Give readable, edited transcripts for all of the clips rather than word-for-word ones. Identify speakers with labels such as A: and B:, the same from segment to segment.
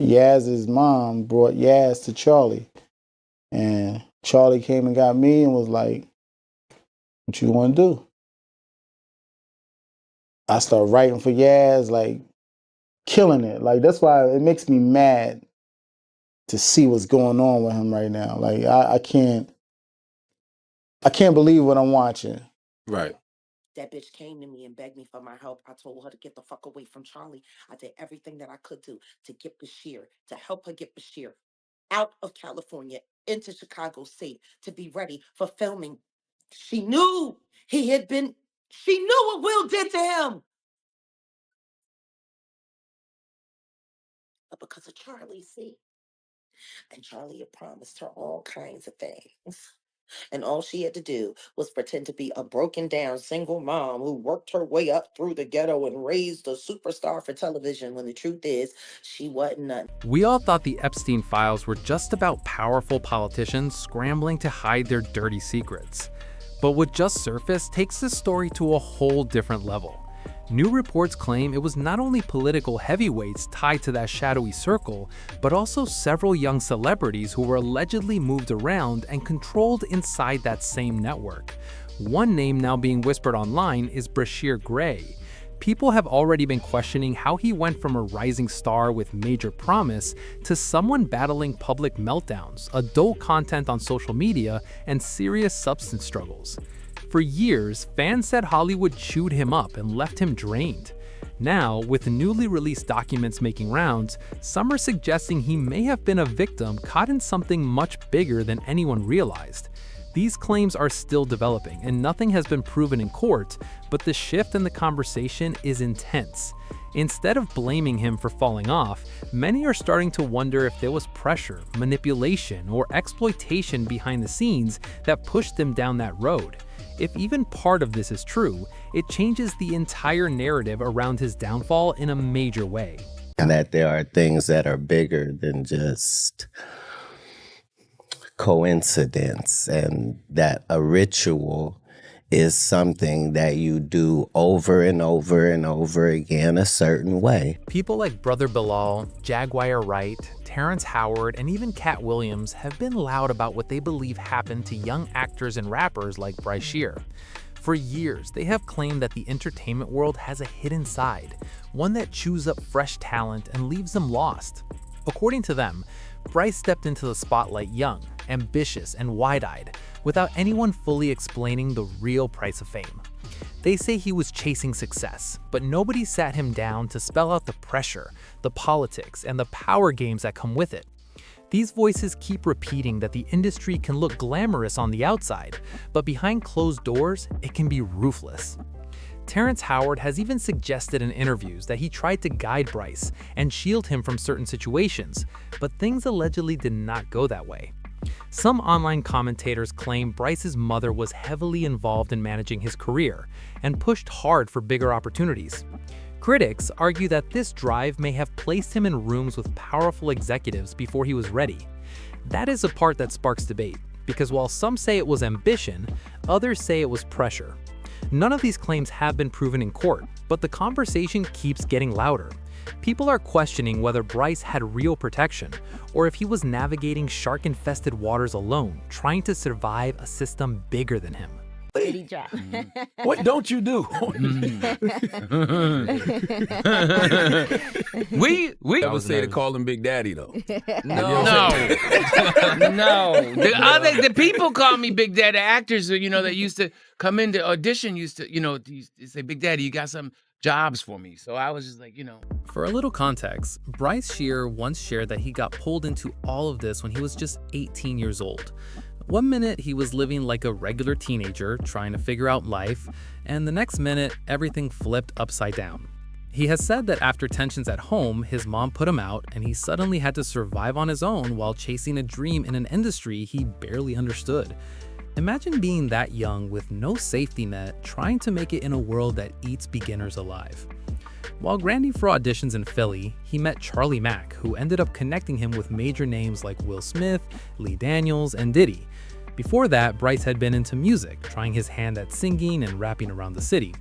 A: Yaz's mom brought Yaz to Charlie. And Charlie came and got me and was like, what you want to do? I started writing for Yaz, like killing it. Like that's why it makes me mad to see what's going on with him right now. Like I can't believe what I'm watching.
B: Right.
C: That bitch came to me and begged me for my help. I told her to get the fuck away from Charlie. I did everything that I could do to get Bryshere, to help her get Bryshere out of California into Chicago State to be ready for filming. She knew he had been, she knew what Will did to him. But because of Charlie, see? And Charlie had promised her all kinds of things. And all she had to do was pretend to be a broken down single mom who worked her way up through the ghetto and raised a superstar for television, when the truth is, she wasn't none.
D: We all thought the Epstein files were just about powerful politicians scrambling to hide their dirty secrets. But what just surfaced takes this story to a whole different level. New reports claim it was not only political heavyweights tied to that shadowy circle, but also several young celebrities who were allegedly moved around and controlled inside that same network. One name now being whispered online is Bryshere Gray. People have already been questioning how he went from a rising star with major promise to someone battling public meltdowns, adult content on social media, and serious substance struggles. For years, fans said Hollywood chewed him up and left him drained. Now, with newly released documents making rounds, some are suggesting he may have been a victim caught in something much bigger than anyone realized. These claims are still developing, and nothing has been proven in court, but the shift in the conversation is intense. Instead of blaming him for falling off, many are starting to wonder if there was pressure, manipulation, or exploitation behind the scenes that pushed him down that road. If even part of this is true, it changes the entire narrative around his downfall in a major way.
E: And that there are things that are bigger than just coincidence, and that a ritual is something that you do over and over and over again a certain way.
D: People like Brother Bilal, Jaguar Wright, Terrence Howard, and even Cat Williams have been loud about what they believe happened to young actors and rappers like Bryshere. For years, they have claimed that the entertainment world has a hidden side, one that chews up fresh talent and leaves them lost. According to them, Bryce stepped into the spotlight young, ambitious, and wide-eyed, without anyone fully explaining the real price of fame. They say he was chasing success, but nobody sat him down to spell out the pressure, the politics, and the power games that come with it. These voices keep repeating that the industry can look glamorous on the outside, but behind closed doors, it can be ruthless. Terrence Howard has even suggested in interviews that he tried to guide Bryce and shield him from certain situations, but things allegedly did not go that way. Some online commentators claim Bryce's mother was heavily involved in managing his career and pushed hard for bigger opportunities. Critics argue that this drive may have placed him in rooms with powerful executives before he was ready. That is a part that sparks debate, because while some say it was ambition, others say it was pressure. None of these claims have been proven in court, but the conversation keeps getting louder. People are questioning whether Bryce had real protection, or if he was navigating shark-infested waters alone, trying to survive a system bigger than him.
B: What don't you do?
F: we
B: I would say to call him Big Daddy though.
F: No. The people call me Big Daddy. Actors, that used to come into audition used to say, Big Daddy, you got some jobs for me. So I was just like,
D: For a little context, Bryshere once shared that he got pulled into all of this when he was just 18 years old. One minute he was living like a regular teenager trying to figure out life, and the next minute everything flipped upside down. He has said that after tensions at home, his mom put him out and he suddenly had to survive on his own while chasing a dream in an industry he barely understood. Imagine being that young with no safety net, trying to make it in a world that eats beginners alive. While grinding for auditions in Philly, he met Charlie Mack, who ended up connecting him with major names like Will Smith, Lee Daniels, and Diddy. Before that, Bryce had been into music, trying his hand at singing and rapping around the city.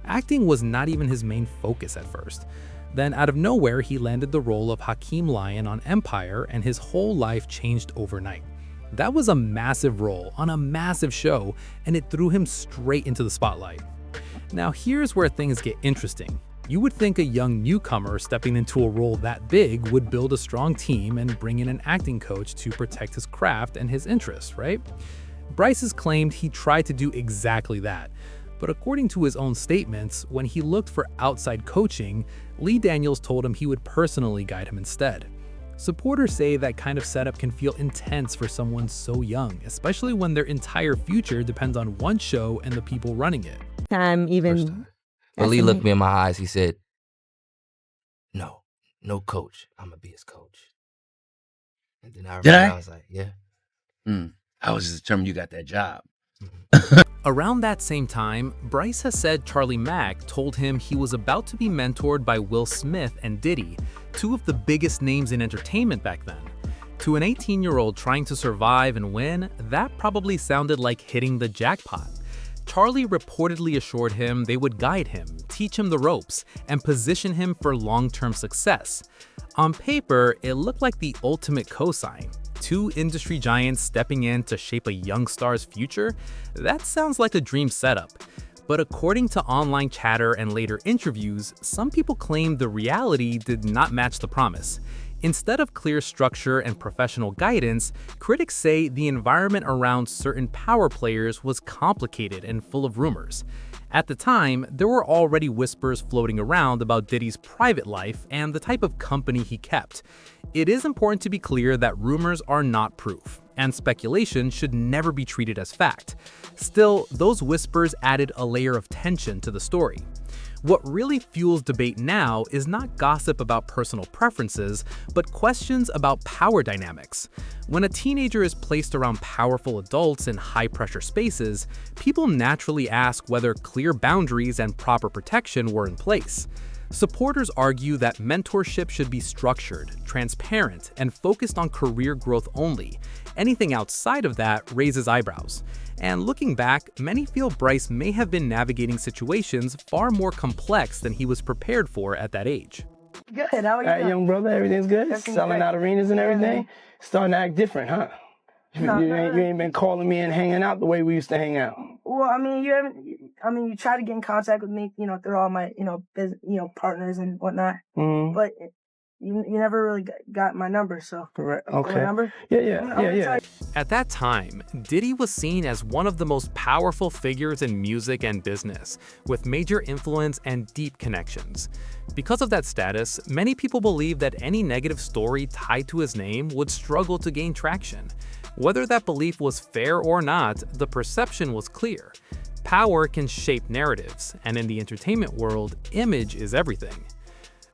D: Acting was not even his main focus at first. Then out of nowhere, he landed the role of Hakeem Lyon on Empire, and his whole life changed overnight. That was a massive role on a massive show, and it threw him straight into the spotlight. Now here's where things get interesting. You would think a young newcomer stepping into a role that big would build a strong team and bring in an acting coach to protect his craft and his interests, right? Bryce has claimed he tried to do exactly that. But according to his own statements, when he looked for outside coaching, Lee Daniels told him he would personally guide him instead. Supporters say that kind of setup can feel intense for someone so young, especially when their entire future depends on one show and the people running it.
G: When Lee looked me in my eyes, he said, no coach. I'm going to be his coach. And then I remember I was like, yeah.
F: I was just determined you got that job.
D: Around that same time, Bryce has said Charlie Mack told him he was about to be mentored by Will Smith and Diddy, two of the biggest names in entertainment back then. To an 18-year-old trying to survive and win, that probably sounded like hitting the jackpot. Charlie reportedly assured him they would guide him, teach him the ropes, and position him for long-term success. On paper, it looked like the ultimate cosign. Two industry giants stepping in to shape a young star's future? That sounds like a dream setup. But according to online chatter and later interviews, some people claim the reality did not match the promise. Instead of clear structure and professional guidance, critics say the environment around certain power players was complicated and full of rumors. At the time, there were already whispers floating around about Diddy's private life and the type of company he kept. It is important to be clear that rumors are not proof, and speculation should never be treated as fact. Still, those whispers added a layer of tension to the story. What really fuels debate now is not gossip about personal preferences, but questions about power dynamics. When a teenager is placed around powerful adults in high-pressure spaces, people naturally ask whether clear boundaries and proper protection were in place. Supporters argue that mentorship should be structured, transparent, and focused on career growth only. Anything outside of that raises eyebrows. And looking back, many feel Bryce may have been navigating situations far more complex than he was prepared for at that age.
H: Good, how are you doing? Young brother, everything's good? Everything's selling great. Out arenas and everything? Starting to act different, huh? You ain't been calling me and hanging out the way we used to hang out.
I: Well, I mean, you try to get in contact with me, through all my, partners and whatnot. Mm-hmm. But you never really got my number, so.
H: Correct. Okay.
I: My number?
H: Yeah.
D: At that time, Diddy was seen as one of the most powerful figures in music and business, with major influence and deep connections. Because of that status, many people believe that any negative story tied to his name would struggle to gain traction. Whether that belief was fair or not, the perception was clear. Power can shape narratives, and in the entertainment world, image is everything.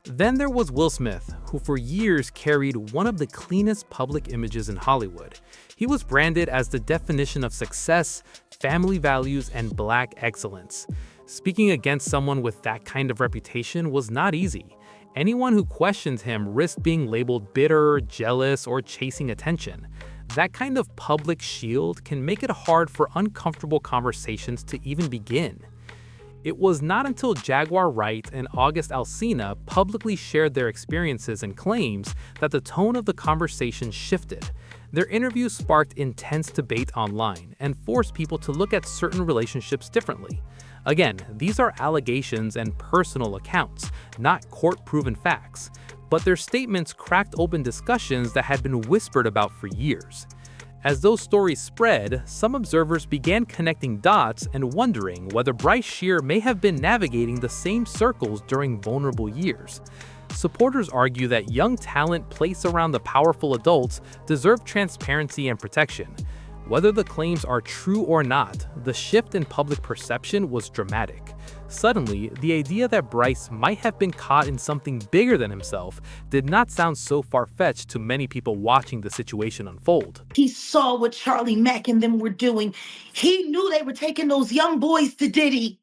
D: Then there was Will Smith, who for years carried one of the cleanest public images in Hollywood. He was branded as the definition of success, family values, and Black excellence. Speaking against someone with that kind of reputation was not easy. Anyone who questioned him risked being labeled bitter, jealous, or chasing attention. That kind of public shield can make it hard for uncomfortable conversations to even begin. It was not until Jaguar Wright and August Alsina publicly shared their experiences and claims that the tone of the conversation shifted. Their interviews sparked intense debate online and forced people to look at certain relationships differently. Again, these are allegations and personal accounts, not court-proven facts, but their statements cracked open discussions that had been whispered about for years. As those stories spread, some observers began connecting dots and wondering whether Bryshere may have been navigating the same circles during vulnerable years. Supporters argue that young talent placed around the powerful adults deserve transparency and protection. Whether the claims are true or not, the shift in public perception was dramatic. Suddenly, the idea that Bryce might have been caught in something bigger than himself did not sound so far-fetched to many people watching the situation unfold.
C: He saw what Charlie Mack and them were doing. He knew they were taking those young boys to Diddy.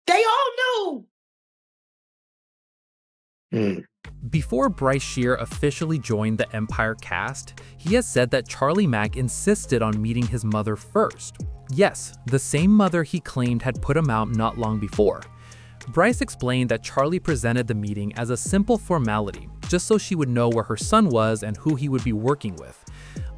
C: They all knew.
D: Before Bryshere officially joined the Empire cast, he has said that Charlie Mack insisted on meeting his mother first. Yes, the same mother he claimed had put him out not long before. Bryce explained that Charlie presented the meeting as a simple formality, just so she would know where her son was and who he would be working with.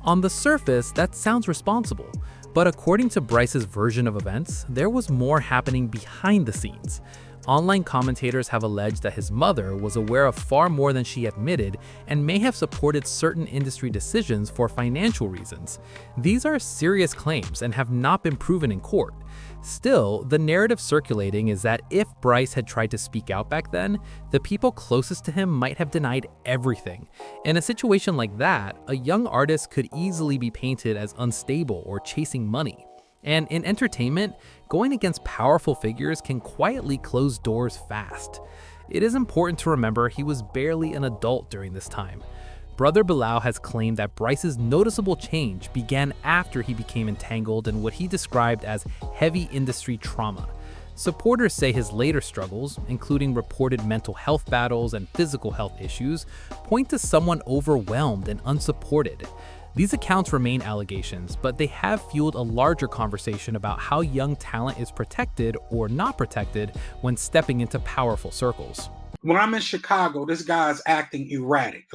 D: On the surface, that sounds responsible, but according to Bryce's version of events, there was more happening behind the scenes. Online commentators have alleged that his mother was aware of far more than she admitted and may have supported certain industry decisions for financial reasons. These are serious claims and have not been proven in court. Still, the narrative circulating is that if Bryce had tried to speak out back then, the people closest to him might have denied everything. In a situation like that, a young artist could easily be painted as unstable or chasing money. And in entertainment, going against powerful figures can quietly close doors fast. It is important to remember he was barely an adult during this time. Brother Bilal has claimed that Bryce's noticeable change began after he became entangled in what he described as heavy industry trauma. Supporters say his later struggles, including reported mental health battles and physical health issues, point to someone overwhelmed and unsupported. These accounts remain allegations, but they have fueled a larger conversation about how young talent is protected or not protected when stepping into powerful circles.
J: When I'm in Chicago, this guy's acting erratic.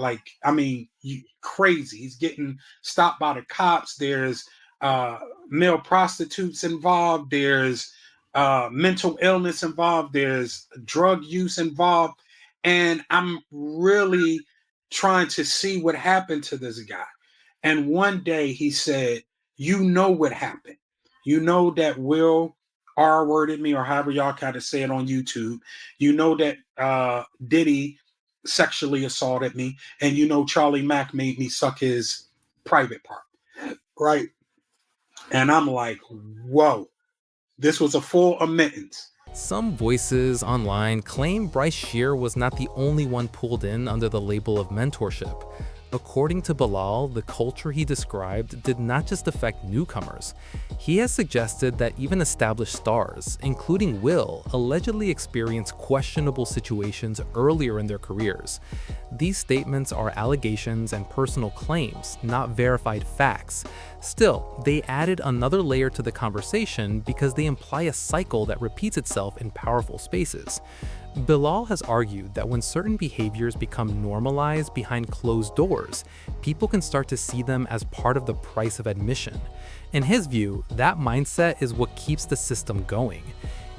J: Crazy. He's getting stopped by the cops. There's male prostitutes involved. There's mental illness involved. There's drug use involved. And I'm really trying to see what happened to this guy. And one day he said, you know what happened. You know that Will R-worded me, or however y'all kind of say it on YouTube. You know that Diddy sexually assaulted me. And you know Charlie Mack made me suck his private part. Right? And I'm like, whoa, this was a full admittance.
D: Some voices online claim Bryshere was not the only one pulled in under the label of mentorship. According to Bilal, the culture he described did not just affect newcomers. He has suggested that even established stars, including Will, allegedly experienced questionable situations earlier in their careers. These statements are allegations and personal claims, not verified facts. Still, they added another layer to the conversation because they imply a cycle that repeats itself in powerful spaces. Bilal has argued that when certain behaviors become normalized behind closed doors, people can start to see them as part of the price of admission. In his view, that mindset is what keeps the system going.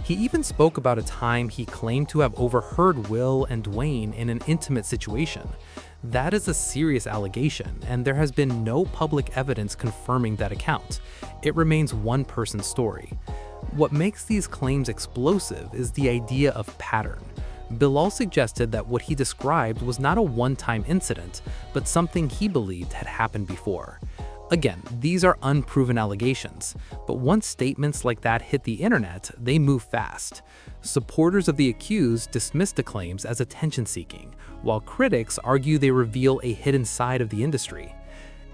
D: He even spoke about a time he claimed to have overheard Will and Dwayne in an intimate situation. That is a serious allegation, and there has been no public evidence confirming that account. It remains one person's story. What makes these claims explosive is the idea of pattern. Bilal suggested that what he described was not a one-time incident, but something he believed had happened before. Again, these are unproven allegations, but once statements like that hit the internet, they move fast. Supporters of the accused dismiss the claims as attention-seeking, while critics argue they reveal a hidden side of the industry.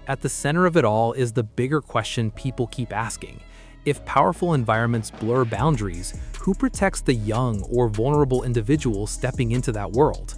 D: At the center of it all is the bigger question people keep asking. If powerful environments blur boundaries, who protects the young or vulnerable individual stepping into that world?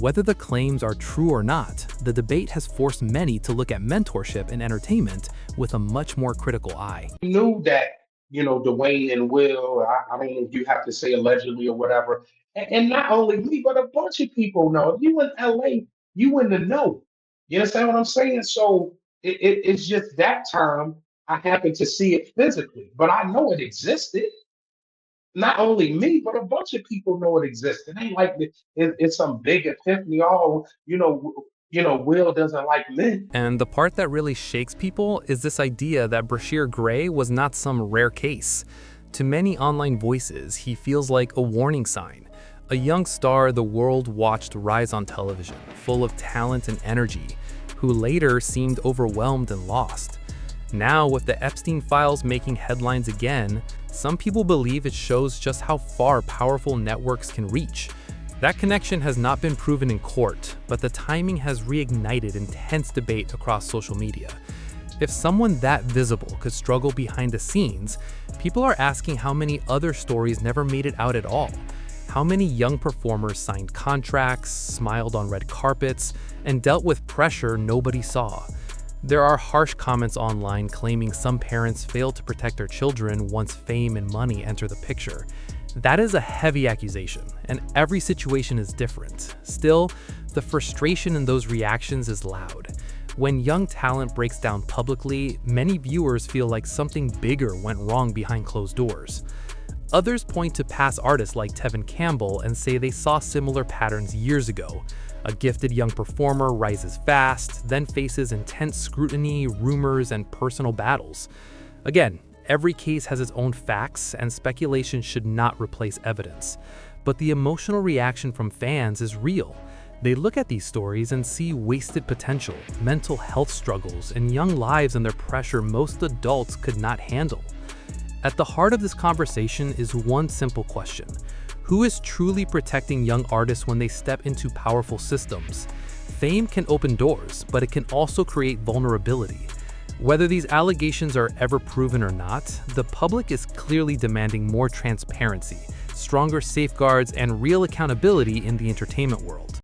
D: Whether the claims are true or not, the debate has forced many to look at mentorship in entertainment with a much more critical eye.
J: I knew that, Dwayne and Will, I don't know if you have to say allegedly or whatever, and not only me, but a bunch of people know. If you in LA, you in the know. You understand what I'm saying? So it's just that term. I happened to see it physically, but I know it existed. Not only me, but a bunch of people know it existed. It ain't like it's some big epiphany. Will doesn't like men.
D: And the part that really shakes people is this idea that Bryshere Gray was not some rare case. To many online voices, he feels like a warning sign. A young star the world watched rise on television, full of talent and energy, who later seemed overwhelmed and lost. Now, with the Epstein files making headlines again, some people believe it shows just how far powerful networks can reach. That connection has not been proven in court, but the timing has reignited intense debate across social media. If someone that visible could struggle behind the scenes, people are asking how many other stories never made it out at all. How many young performers signed contracts, smiled on red carpets, and dealt with pressure nobody saw? There are harsh comments online claiming some parents fail to protect their children once fame and money enter the picture. That is a heavy accusation, and every situation is different. Still, the frustration in those reactions is loud. When young talent breaks down publicly, many viewers feel like something bigger went wrong behind closed doors. Others point to past artists like Tevin Campbell and say they saw similar patterns years ago. A gifted young performer rises fast, then faces intense scrutiny, rumors, and personal battles. Again, every case has its own facts, and speculation should not replace evidence. But the emotional reaction from fans is real. They look at these stories and see wasted potential, mental health struggles, and young lives under pressure most adults could not handle. At the heart of this conversation is one simple question: who is truly protecting young artists when they step into powerful systems? Fame can open doors, but it can also create vulnerability. Whether these allegations are ever proven or not, the public is clearly demanding more transparency, stronger safeguards, and real accountability in the entertainment world.